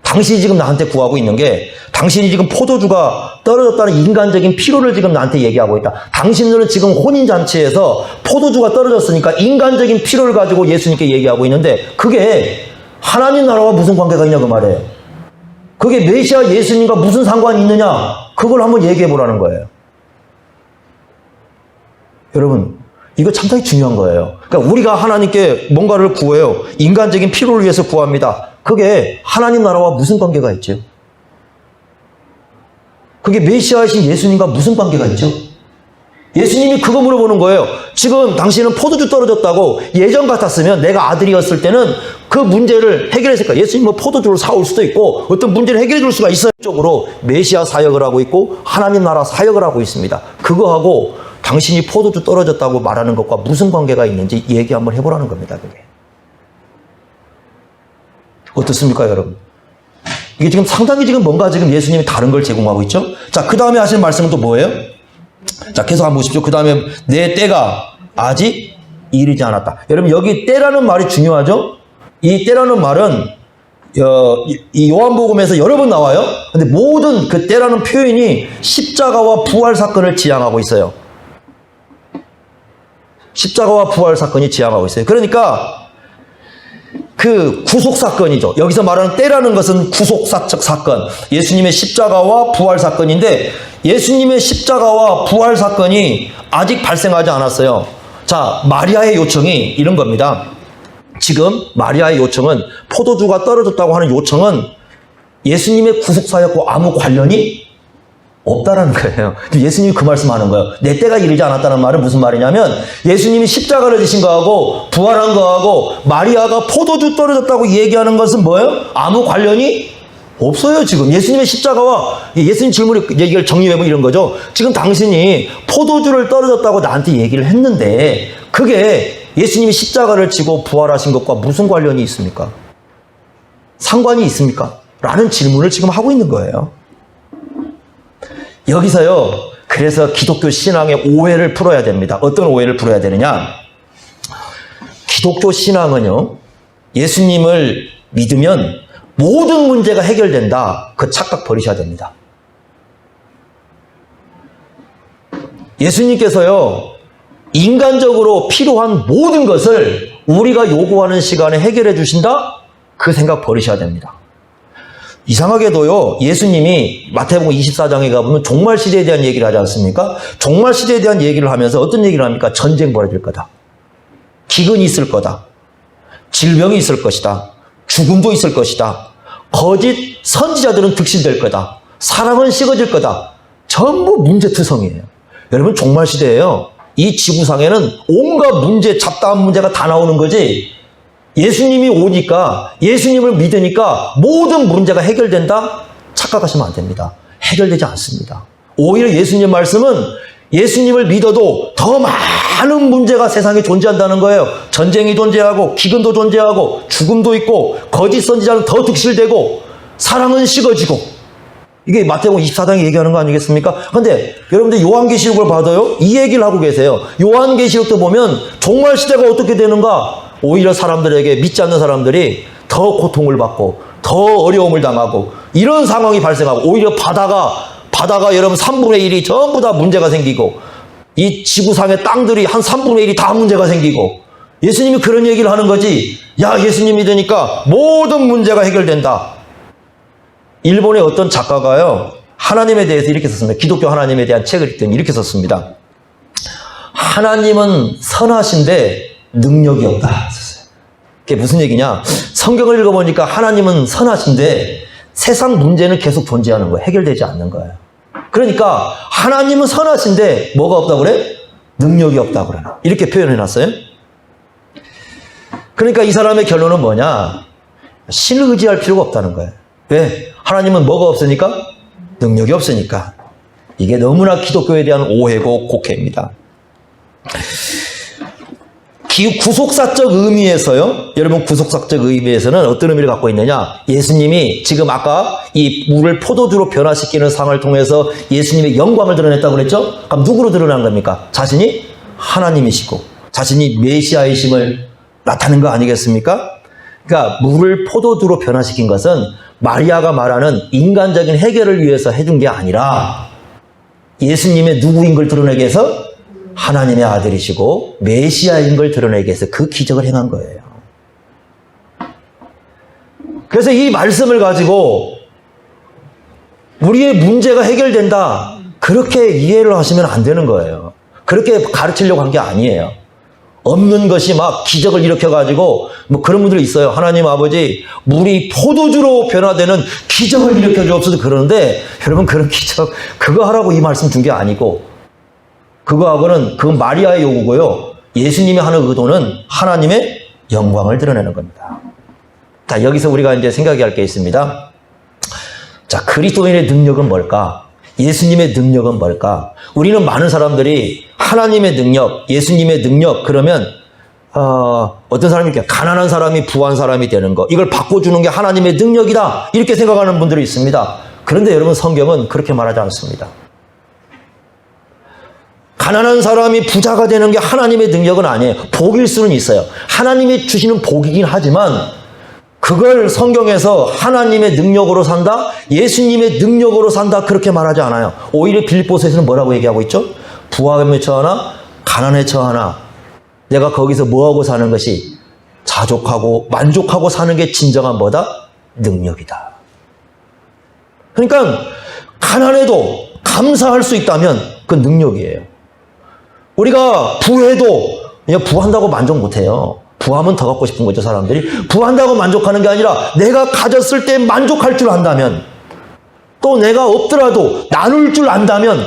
당신이 지금 나한테 구하고 있는 게 당신이 지금 포도주가 떨어졌다는 인간적인 필요를 지금 나한테 얘기하고 있다. 당신들은 지금 혼인잔치에서 포도주가 떨어졌으니까 인간적인 필요를 가지고 예수님께 얘기하고 있는데 그게 하나님 나라와 무슨 관계가 있냐 그 말이에요. 그게 메시아 예수님과 무슨 상관이 있느냐 그걸 한번 얘기해 보라는 거예요. 여러분 이거 상당히 중요한 거예요. 그러니까 우리가 하나님께 뭔가를 구해요. 인간적인 필요를 위해서 구합니다. 그게 하나님 나라와 무슨 관계가 있죠? 그게 메시아이신 예수님과 무슨 관계가 있죠? 예수님이 그거 물어보는 거예요. 지금 당신은 포도주 떨어졌다고 예전 같았으면 내가 아들이었을 때는 그 문제를 해결했을 거야. 예수님 뭐 포도주를 사올 수도 있고 어떤 문제를 해결해 줄 수가 있어요. 쪽으로 메시아 사역을 하고 있고 하나님 나라 사역을 하고 있습니다. 그거하고 당신이 포도주 떨어졌다고 말하는 것과 무슨 관계가 있는지 얘기 한번 해보라는 겁니다. 그게. 어떻습니까, 여러분? 이게 지금 상당히 지금 뭔가 지금 예수님이 다른 걸 제공하고 있죠? 자, 그 다음에 하시는 말씀은 또 뭐예요? 자, 계속 한번 보십시오. 그 다음에 내 때가 아직 이르지 않았다. 여러분, 여기 때라는 말이 중요하죠? 이 때라는 말은 이 요한복음에서 여러 번 나와요. 근데 모든 그 때라는 표현이 십자가와 부활 사건을 지향하고 있어요. 십자가와 부활 사건이 지향하고 있어요. 그러니까 그 구속 사건이죠. 여기서 말하는 때라는 것은 구속사적 사건, 예수님의 십자가와 부활 사건인데 예수님의 십자가와 부활 사건이 아직 발생하지 않았어요. 자, 마리아의 요청이 이런 겁니다. 지금 마리아의 요청은 포도주가 떨어졌다고 하는 요청은 예수님의 구속사였고 아무 관련이 없다라는 거예요. 예수님이 그 말씀하는 거예요. 내 때가 이르지 않았다는 말은 무슨 말이냐면 예수님이 십자가를 지신 거하고 부활한 거하고 마리아가 포도주 떨어졌다고 얘기하는 것은 뭐예요? 아무 관련이 없어요. 지금 예수님의 십자가와 예수님 질문이 얘기를 정리해보면 이런 거죠. 지금 당신이 포도주를 떨어졌다고 나한테 얘기를 했는데 그게 예수님이 십자가를 지고 부활하신 것과 무슨 관련이 있습니까? 상관이 있습니까? 라는 질문을 지금 하고 있는 거예요. 여기서요, 그래서 기독교 신앙의 오해를 풀어야 됩니다. 어떤 오해를 풀어야 되느냐? 기독교 신앙은요, 예수님을 믿으면 모든 문제가 해결된다. 그 착각 버리셔야 됩니다. 예수님께서요, 인간적으로 필요한 모든 것을 우리가 요구하는 시간에 해결해 주신다? 그 생각 버리셔야 됩니다. 이상하게도요, 예수님이 마태복음 24장에 가보면 종말 시대에 대한 얘기를 하지 않습니까? 종말 시대에 대한 얘기를 하면서 어떤 얘기를 합니까? 전쟁 벌어질 거다. 기근이 있을 거다. 질병이 있을 것이다. 죽음도 있을 것이다. 거짓 선지자들은 득실될 거다. 사람은 식어질 거다. 전부 문제투성이에요. 여러분, 종말 시대에요, 이 지구상에는 온갖 문제, 잡다한 문제가 다 나오는 거지, 예수님이 오니까, 예수님을 믿으니까 모든 문제가 해결된다? 착각하시면 안 됩니다. 해결되지 않습니다. 오히려 예수님 말씀은 예수님을 믿어도 더 많은 문제가 세상에 존재한다는 거예요. 전쟁이 존재하고, 기근도 존재하고, 죽음도 있고, 거짓 선지자는 더 득실되고, 사랑은 식어지고. 이게 마태복음 24장에 얘기하는 거 아니겠습니까? 근데 여러분들 요한계시록을 봐도요, 이 얘기를 하고 계세요. 요한계시록도 보면 종말 시대가 어떻게 되는가? 오히려 사람들에게, 믿지 않는 사람들이 더 고통을 받고 더 어려움을 당하고 이런 상황이 발생하고, 오히려 바다가 여러분 3분의 1이 전부 다 문제가 생기고, 이 지구상의 땅들이 한 3분의 1이 다 문제가 생기고, 예수님이 그런 얘기를 하는 거지. 야, 예수님 믿으니까 모든 문제가 해결된다. 일본의 어떤 작가가요, 하나님에 대해서 이렇게 썼습니다. 기독교 하나님에 대한 책을 읽더니 이렇게 썼습니다. 하나님은 선하신데 능력이 없다. 그게 무슨 얘기냐? 성경을 읽어보니까 하나님은 선하신데 세상 문제는 계속 존재하는 거예요. 해결되지 않는 거예요. 그러니까 하나님은 선하신데 뭐가 없다고 그래? 능력이 없다고 그러나. 이렇게 표현해놨어요. 그러니까 이 사람의 결론은 뭐냐? 신을 의지할 필요가 없다는 거예요. 왜? 하나님은 뭐가 없으니까? 능력이 없으니까. 이게 너무나 기독교에 대한 오해고 곡해입니다. 구속사적 의미에서요, 여러분, 구속사적 의미에서는 어떤 의미를 갖고 있느냐? 예수님이 지금 아까 이 물을 포도주로 변화시키는 상을 통해서 예수님의 영광을 드러냈다고 그랬죠? 그럼 누구로 드러난 겁니까? 자신이 하나님이시고 자신이 메시아이심을 나타낸 거 아니겠습니까? 그러니까 물을 포도주로 변화시킨 것은 마리아가 말하는 인간적인 해결을 위해서 해준 게 아니라 예수님의 누구인 걸 드러내기 위해서 하나님의 아들이시고 메시아인 걸 드러내기 위해서 그 기적을 행한 거예요. 그래서 이 말씀을 가지고 우리의 문제가 해결된다, 그렇게 이해를 하시면 안 되는 거예요. 그렇게 가르치려고 한 게 아니에요. 없는 것이 막 기적을 일으켜가지고, 뭐 그런 분들이 있어요. 하나님 아버지, 물이 포도주로 변화되는 기적을 일으켜 주옵소서 그러는데, 여러분, 그런 기적, 그거 하라고 이 말씀 준 게 아니고, 그거하고는, 그건 마리아의 요구고요. 예수님이 하는 의도는 하나님의 영광을 드러내는 겁니다. 자, 여기서 우리가 이제 생각해야 할 게 있습니다. 자, 그리스도인의 능력은 뭘까? 예수님의 능력은 뭘까? 우리는 많은 사람들이 하나님의 능력, 예수님의 능력, 그러면 어떤 사람이 이렇게 가난한 사람이 부한 사람이 되는 거, 이걸 바꿔주는 게 하나님의 능력이다, 이렇게 생각하는 분들이 있습니다. 그런데 여러분, 성경은 그렇게 말하지 않습니다. 가난한 사람이 부자가 되는 게 하나님의 능력은 아니에요. 복일 수는 있어요. 하나님이 주시는 복이긴 하지만 그걸 성경에서 하나님의 능력으로 산다, 예수님의 능력으로 산다 그렇게 말하지 않아요. 오히려 빌립보서에서는 뭐라고 얘기하고 있죠? 부함에 처하나 가난에 처하나 내가 거기서 뭐하고 사는 것이 자족하고 만족하고 사는 게 진정한 뭐다? 능력이다. 그러니까 가난해도 감사할 수 있다면 그 능력이에요. 우리가 부해도 그냥 부한다고 만족 못해요. 부하면 더 갖고 싶은 거죠, 사람들이. 부한다고 만족하는 게 아니라 내가 가졌을 때 만족할 줄 안다면, 또 내가 없더라도 나눌 줄 안다면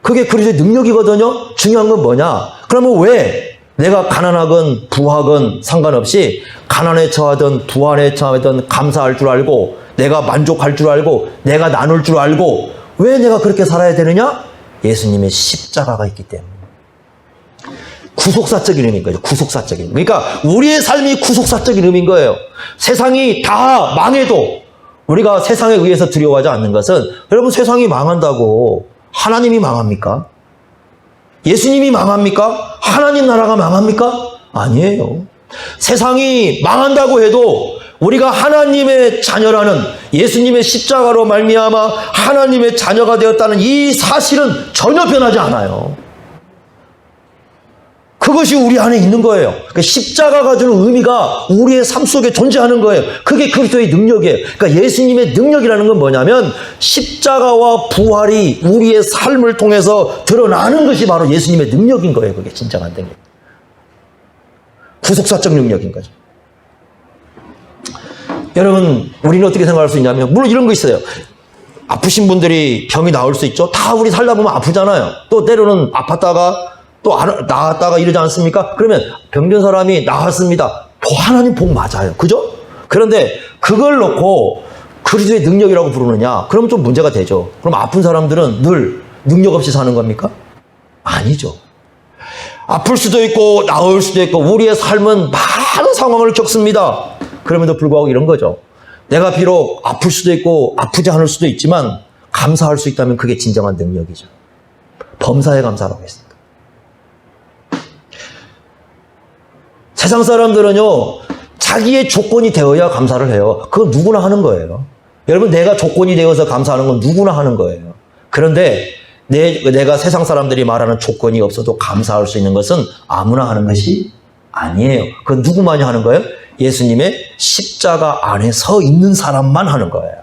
그게 그리스도의 능력이거든요. 중요한 건 뭐냐? 그러면 왜 내가 가난하건 부하건 상관없이 가난에 처하든 부한에 처하든 감사할 줄 알고 내가 만족할 줄 알고 내가 나눌 줄 알고 왜 내가 그렇게 살아야 되느냐? 예수님의 십자가가 있기 때문에. 구속사적인 의미인 거죠. 구속사적인. 그러니까 우리의 삶이 구속사적인 의미인 거예요. 세상이 다 망해도 우리가 세상에 의해서 두려워하지 않는 것은, 여러분, 세상이 망한다고 하나님이 망합니까? 예수님이 망합니까? 하나님 나라가 망합니까? 아니에요. 세상이 망한다고 해도 우리가 하나님의 자녀라는, 예수님의 십자가로 말미암아 하나님의 자녀가 되었다는 이 사실은 전혀 변하지 않아요. 그것이 우리 안에 있는 거예요. 그러니까 십자가가 주는 의미가 우리의 삶 속에 존재하는 거예요. 그게 그리스도의 능력이에요. 그러니까 예수님의 능력이라는 건 뭐냐면 십자가와 부활이 우리의 삶을 통해서 드러나는 것이 바로 예수님의 능력인 거예요. 그게 진정한 능력. 구속사적 능력인 거죠. 여러분, 우리는 어떻게 생각할 수 있냐면, 물론 이런 거 있어요. 아프신 분들이 병이 나을 수 있죠. 다 우리 살다 보면 아프잖아요. 또 때로는 아팠다가 또 나았다가 이러지 않습니까? 그러면 병든 사람이 나았습니다. 하나님 복 맞아요. 그죠? 그런데 그걸 놓고 그리스도의 능력이라고 부르느냐? 그러면 좀 문제가 되죠. 그럼 아픈 사람들은 늘 능력 없이 사는 겁니까? 아니죠. 아플 수도 있고 나을 수도 있고 우리의 삶은 많은 상황을 겪습니다. 그럼에도 불구하고 이런 거죠. 내가 비록 아플 수도 있고 아프지 않을 수도 있지만 감사할 수 있다면 그게 진정한 능력이죠. 범사에 감사라고 했습니다. 세상 사람들은요, 자기의 조건이 되어야 감사를 해요. 그건 누구나 하는 거예요. 여러분, 내가 조건이 되어서 감사하는 건 누구나 하는 거예요. 그런데 내가 세상 사람들이 말하는 조건이 없어도 감사할 수 있는 것은 아무나 하는 것이 아니에요. 그건 누구만이 하는 거예요? 예수님의 십자가 안에 서 있는 사람만 하는 거예요.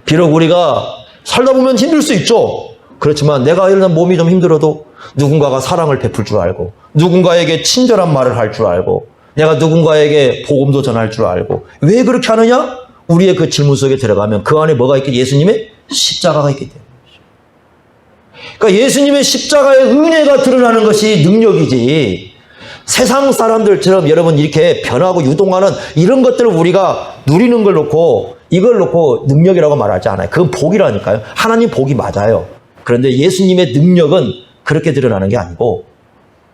비록 우리가 살다 보면 힘들 수 있죠. 그렇지만 내가 일어난 몸이 좀 힘들어도 누군가가 사랑을 베풀 줄 알고, 누군가에게 친절한 말을 할 줄 알고, 내가 누군가에게 복음도 전할 줄 알고. 왜 그렇게 하느냐? 우리의 그 질문 속에 들어가면 그 안에 뭐가 있겠지? 예수님의 십자가가 있기 때문이죠. 그러니까 예수님의 십자가의 은혜가 드러나는 것이 능력이지, 세상 사람들처럼 여러분 이렇게 변하고 유동하는 이런 것들을 우리가 누리는 걸 놓고, 이걸 놓고 능력이라고 말하지 않아요. 그건 복이라니까요. 하나님 복이 맞아요. 그런데 예수님의 능력은 그렇게 드러나는 게 아니고,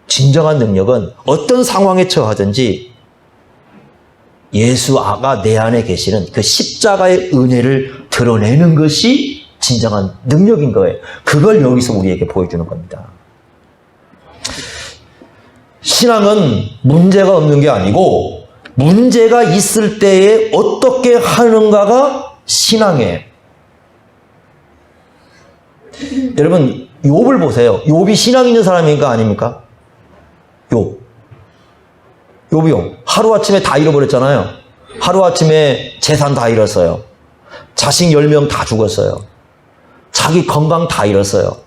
진정한 능력은 어떤 상황에 처하든지 예수가 내 안에 계시는 그 십자가의 은혜를 드러내는 것이 진정한 능력인 거예요. 그걸 여기서 우리에게 보여주는 겁니다. 신앙은 문제가 없는 게 아니고 문제가 있을 때에 어떻게 하는가가 신앙이에요. 여러분, 욥을 보세요. 욥이 신앙 있는 사람인가 아닙니까? 욥이요. 하루아침에 다 잃어버렸잖아요. 하루아침에 재산 다 잃었어요. 자식 10명 다 죽었어요. 자기 건강 다 잃었어요.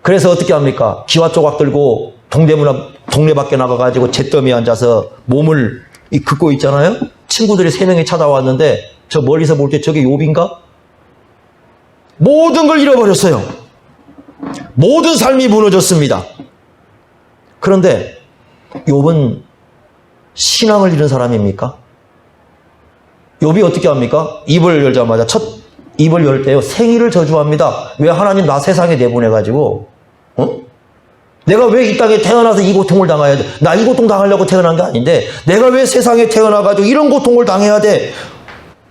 그래서 어떻게 합니까? 기와 조각 들고 동네 밖에 나가가지고 잿더미에 앉아서 몸을 긋고 있잖아요. 친구들이 3명이 찾아왔는데 저 멀리서 볼 때 저게 욥인가? 모든 걸 잃어버렸어요. 모든 삶이 무너졌습니다. 그런데 욥은 신앙을 잃은 사람입니까? 욥이 어떻게 합니까? 입을 열자마자 첫 입을 열 때요, 생일을 저주합니다. 왜 하나님 나 세상에 내보내가지고 내가 왜 이 땅에 태어나서 이 고통을 당해야 돼? 나 이 고통 당하려고 태어난 게 아닌데 내가 왜 세상에 태어나가지고 이런 고통을 당해야 돼?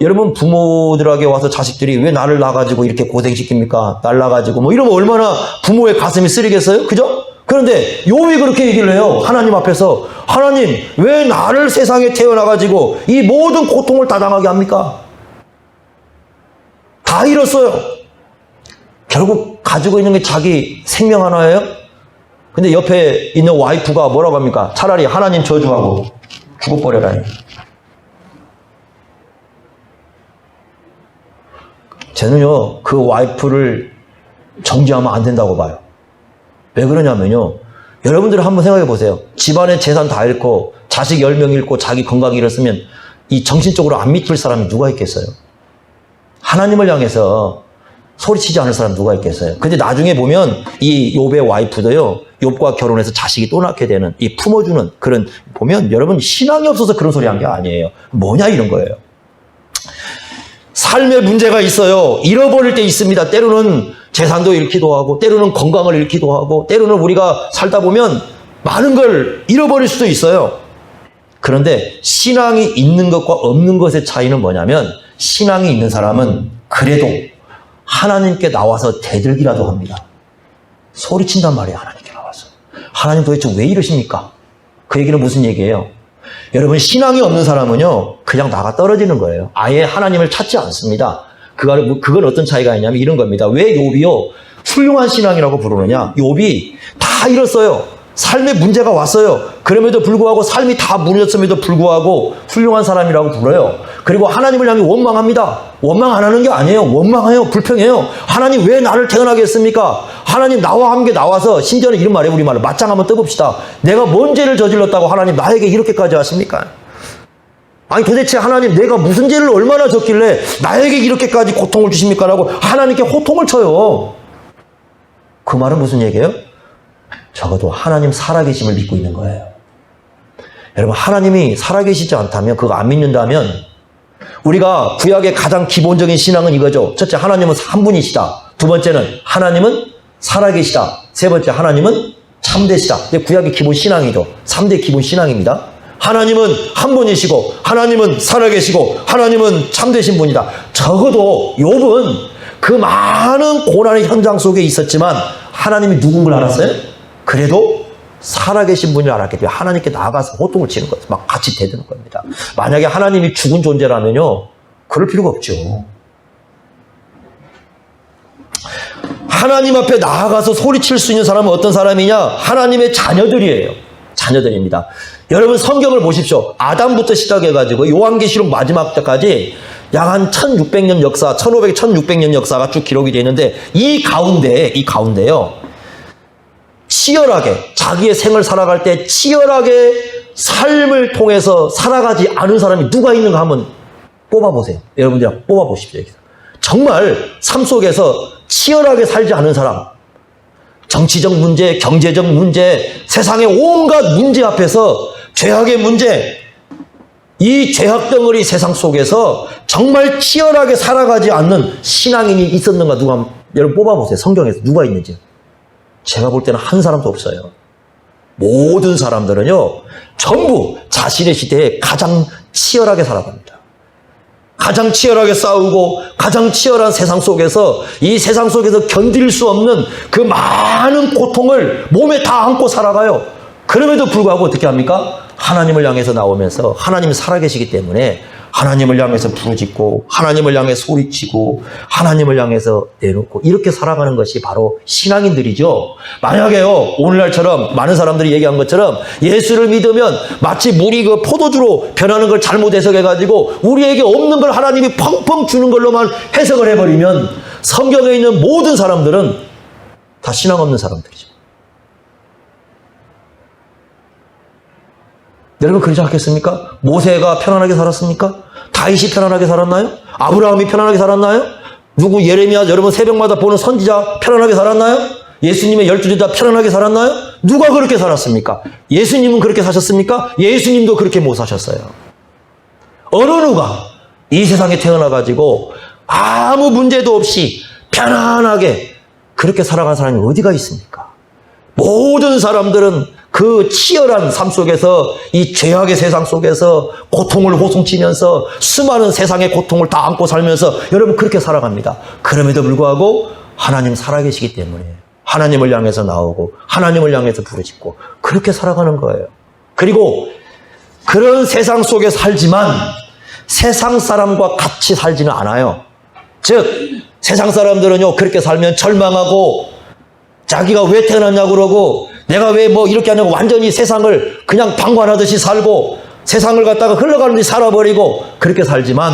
여러분, 부모들에게 와서 자식들이 왜 나를 낳아가지고 이렇게 고생시킵니까? 날 낳아가지고 이러면 얼마나 부모의 가슴이 쓰리겠어요? 그죠? 그런데 욥이 그렇게 얘기를 해요. 하나님 앞에서. 하나님, 왜 나를 세상에 태어나가지고 이 모든 고통을 다 당하게 합니까? 다 잃었어요. 결국 가지고 있는 게 자기 생명 하나예요? 근데 옆에 있는 와이프가 뭐라고 합니까? 차라리 하나님 저주하고 죽어버려라. 저는요, 그 와이프를 정죄하면 안 된다고 봐요. 왜 그러냐면요, 여러분들 한번 생각해 보세요. 집안의 재산 다 잃고 자식 10명 잃고 자기 건강 잃었으면 이 정신적으로 안 믿을 사람이 누가 있겠어요? 하나님을 향해서 소리치지 않을 사람 누가 있겠어요? 근데 나중에 보면 이 욥의 와이프도요, 욥과 결혼해서 자식이 또 낳게 되는, 이 품어주는 그런, 보면 여러분 신앙이 없어서 그런 소리 한 게 아니에요. 뭐냐 이런 거예요. 삶에 문제가 있어요. 잃어버릴 때 있습니다. 때로는 재산도 잃기도 하고, 때로는 건강을 잃기도 하고, 때로는 우리가 살다 보면 많은 걸 잃어버릴 수도 있어요. 그런데 신앙이 있는 것과 없는 것의 차이는 뭐냐면, 신앙이 있는 사람은 그래도 하나님께 나와서 대들기라도 합니다. 소리친단 말이에요. 하나님께 나와서. 하나님 도대체 왜 이러십니까? 그 얘기는 무슨 얘기예요? 여러분, 신앙이 없는 사람은요, 그냥 나가 떨어지는 거예요. 아예 하나님을 찾지 않습니다. 그건 어떤 차이가 있냐면 이런 겁니다. 왜 욥이요? 훌륭한 신앙이라고 부르느냐? 욥이 다 잃었어요. 삶에 문제가 왔어요. 그럼에도 불구하고 삶이 다 무너졌음에도 불구하고 훌륭한 사람이라고 불러요. 그리고 하나님을 향해 원망합니다. 원망 안 하는 게 아니에요. 원망해요. 불평해요. 하나님 왜 나를 태어나게 했습니까? 하나님 나와 함께 나와서, 심지어는 이런 말이에요. 우리말로 맞짱 한번 떠봅시다. 내가 뭔 죄를 저질렀다고 하나님 나에게 이렇게까지 하십니까? 아니 도대체 하나님 내가 무슨 죄를 얼마나 졌길래 나에게 이렇게까지 고통을 주십니까? 라고 하나님께 호통을 쳐요. 그 말은 무슨 얘기예요? 적어도 하나님 살아계심을 믿고 있는 거예요. 여러분, 하나님이 살아계시지 않다면, 그거 안 믿는다면, 우리가 구약의 가장 기본적인 신앙은 이거죠. 첫째, 하나님은 한 분이시다. 두 번째는 하나님은 살아계시다. 세 번째, 하나님은 참되시다. 이게 구약의 기본 신앙이죠. 3대 기본 신앙입니다. 하나님은 한 분이시고, 하나님은 살아계시고, 하나님은 참되신 분이다. 적어도 욥은 그 많은 고난의 현장 속에 있었지만 하나님이 누군 걸 알았어요? 그래도 살아계신 분을 알았기 때문에 하나님께 나아가서 호통을 치는 거예요. 막 같이 대드는 겁니다. 만약에 하나님이 죽은 존재라면요, 그럴 필요가 없죠. 하나님 앞에 나아가서 소리칠 수 있는 사람은 어떤 사람이냐? 하나님의 자녀들이에요. 자녀들입니다. 여러분, 성경을 보십시오. 아담부터 시작해가지고 요한계시록 마지막 때까지 약 한 1600년 역사, 1500, 1600년 역사가 쭉 기록이 되어 있는데, 이 가운데요, 치열하게 자기의 생을 살아갈 때 치열하게 삶을 통해서 살아가지 않은 사람이 누가 있는가 한번 뽑아보세요. 여러분들 뽑아보십시오. 정말 삶 속에서 치열하게 살지 않은 사람, 정치적 문제, 경제적 문제, 세상의 온갖 문제 앞에서 죄악의 문제, 이 죄악 덩어리 세상 속에서 정말 치열하게 살아가지 않는 신앙인이 있었는가, 누가 한번 여러분 뽑아보세요. 성경에서 누가 있는지. 제가 볼 때는 한 사람도 없어요. 모든 사람들은요, 전부 자신의 시대에 가장 치열하게 살아갑니다. 가장 치열하게 싸우고 가장 치열한 세상 속에서, 이 세상 속에서 견딜 수 없는 그 많은 고통을 몸에 다 안고 살아가요. 그럼에도 불구하고 어떻게 합니까? 하나님을 향해서 나오면서, 하나님이 살아계시기 때문에 하나님을 향해서 부르짖고, 하나님을 향해 소리치고, 하나님을 향해서 내놓고, 이렇게 살아가는 것이 바로 신앙인들이죠. 만약에요, 오늘날처럼 많은 사람들이 얘기한 것처럼 예수를 믿으면 마치 물이 그 포도주로 변하는 걸 잘못 해석해가지고 우리에게 없는 걸 하나님이 펑펑 주는 걸로만 해석을 해버리면 성경에 있는 모든 사람들은 다 신앙 없는 사람들이죠. 여러분, 그렇지 않겠습니까? 모세가 편안하게 살았습니까? 다윗이 편안하게 살았나요? 아브라함이 편안하게 살았나요? 누구 예레미야, 여러분 새벽마다 보는 선지자 편안하게 살았나요? 예수님의 12제자 편안하게 살았나요? 누가 그렇게 살았습니까? 예수님은 그렇게 사셨습니까? 예수님도 그렇게 못 사셨어요. 어느 누가 이 세상에 태어나가지고 아무 문제도 없이 편안하게 그렇게 살아간 사람이 어디가 있습니까? 모든 사람들은 그 치열한 삶 속에서, 이 죄악의 세상 속에서 고통을 호송치면서 수많은 세상의 고통을 다 안고 살면서 여러분 그렇게 살아갑니다. 그럼에도 불구하고 하나님 살아계시기 때문에 하나님을 향해서 나오고 하나님을 향해서 부르짖고 그렇게 살아가는 거예요. 그리고 그런 세상 속에 살지만 세상 사람과 같이 살지는 않아요. 즉 세상 사람들은요 그렇게 살면 절망하고 자기가 왜 태어났냐고 그러고 내가 왜 뭐 이렇게 하냐고 완전히 세상을 그냥 방관하듯이 살고 세상을 갖다가 흘러가는 듯이 살아버리고 그렇게 살지만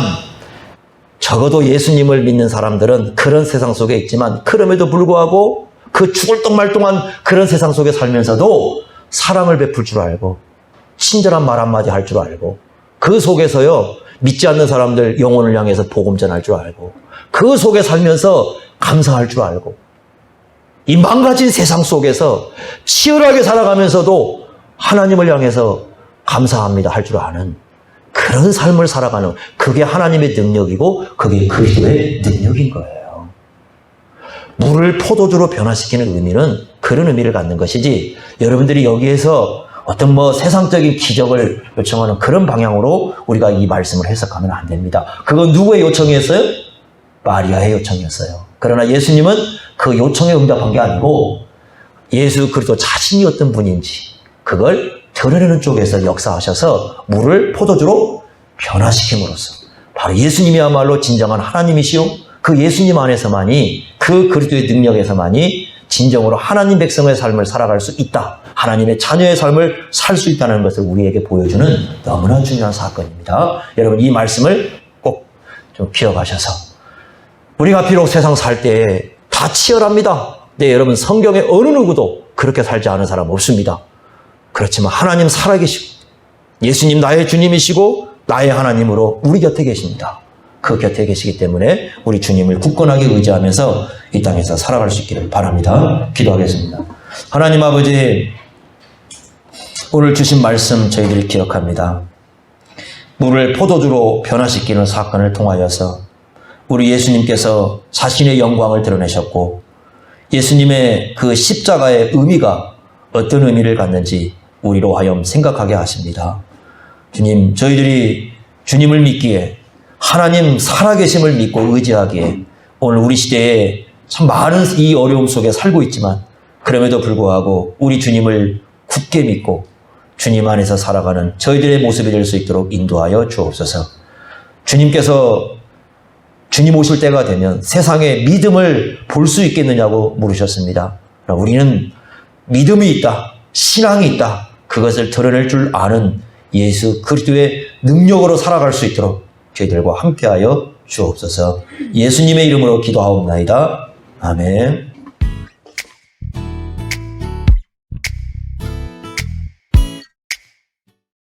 적어도 예수님을 믿는 사람들은 그런 세상 속에 있지만 그럼에도 불구하고 그 죽을 똥말똥한 그런 세상 속에 살면서도 사랑을 베풀 줄 알고 친절한 말 한마디 할 줄 알고 그 속에서요 믿지 않는 사람들 영혼을 향해서 복음 전할 줄 알고 그 속에 살면서 감사할 줄 알고 이 망가진 세상 속에서 치열하게 살아가면서도 하나님을 향해서 감사합니다 할 줄 아는 그런 삶을 살아가는 그게 하나님의 능력이고 그게 그리스도의 능력인 거예요. 물을 포도주로 변화시키는 의미는 그런 의미를 갖는 것이지 여러분들이 여기에서 어떤 뭐 세상적인 기적을 요청하는 그런 방향으로 우리가 이 말씀을 해석하면 안 됩니다. 그건 누구의 요청이었어요? 마리아의 요청이었어요. 그러나 예수님은 그 요청에 응답한 게 아니고 예수 그리스도 자신이 어떤 분인지 그걸 드러내는 쪽에서 역사하셔서 물을 포도주로 변화시킴으로써 바로 예수님이야말로 진정한 하나님이시오 그 예수님 안에서만이 그 그리스도의 능력에서만이 진정으로 하나님 백성의 삶을 살아갈 수 있다. 하나님의 자녀의 삶을 살 수 있다는 것을 우리에게 보여주는 너무나 중요한 사건입니다. 여러분 이 말씀을 꼭 좀 기억하셔서 우리가 비록 세상 살 때 다 치열합니다. 네, 여러분 성경에 어느 누구도 그렇게 살지 않은 사람 없습니다. 그렇지만 하나님 살아계시고 예수님 나의 주님이시고 나의 하나님으로 우리 곁에 계십니다. 그 곁에 계시기 때문에 우리 주님을 굳건하게 의지하면서 이 땅에서 살아갈 수 있기를 바랍니다. 기도하겠습니다. 하나님 아버지 오늘 주신 말씀 저희들이 기억합니다. 물을 포도주로 변화시키는 사건을 통하여서 우리 예수님께서 자신의 영광을 드러내셨고 예수님의 그 십자가의 의미가 어떤 의미를 갖는지 우리로 하여 생각하게 하십니다. 주님, 저희들이 주님을 믿기에 하나님 살아계심을 믿고 의지하기에 오늘 우리 시대에 참 많은 이 어려움 속에 살고 있지만 그럼에도 불구하고 우리 주님을 굳게 믿고 주님 안에서 살아가는 저희들의 모습이 될 수 있도록 인도하여 주옵소서. 주님께서 주님 오실 때가 되면 세상에 믿음을 볼 수 있겠느냐고 물으셨습니다. 우리는 믿음이 있다, 신앙이 있다, 그것을 드러낼 줄 아는 예수 그리스도의 능력으로 살아갈 수 있도록 저희들과 함께하여 주옵소서. 예수님의 이름으로 기도하옵나이다. 아멘.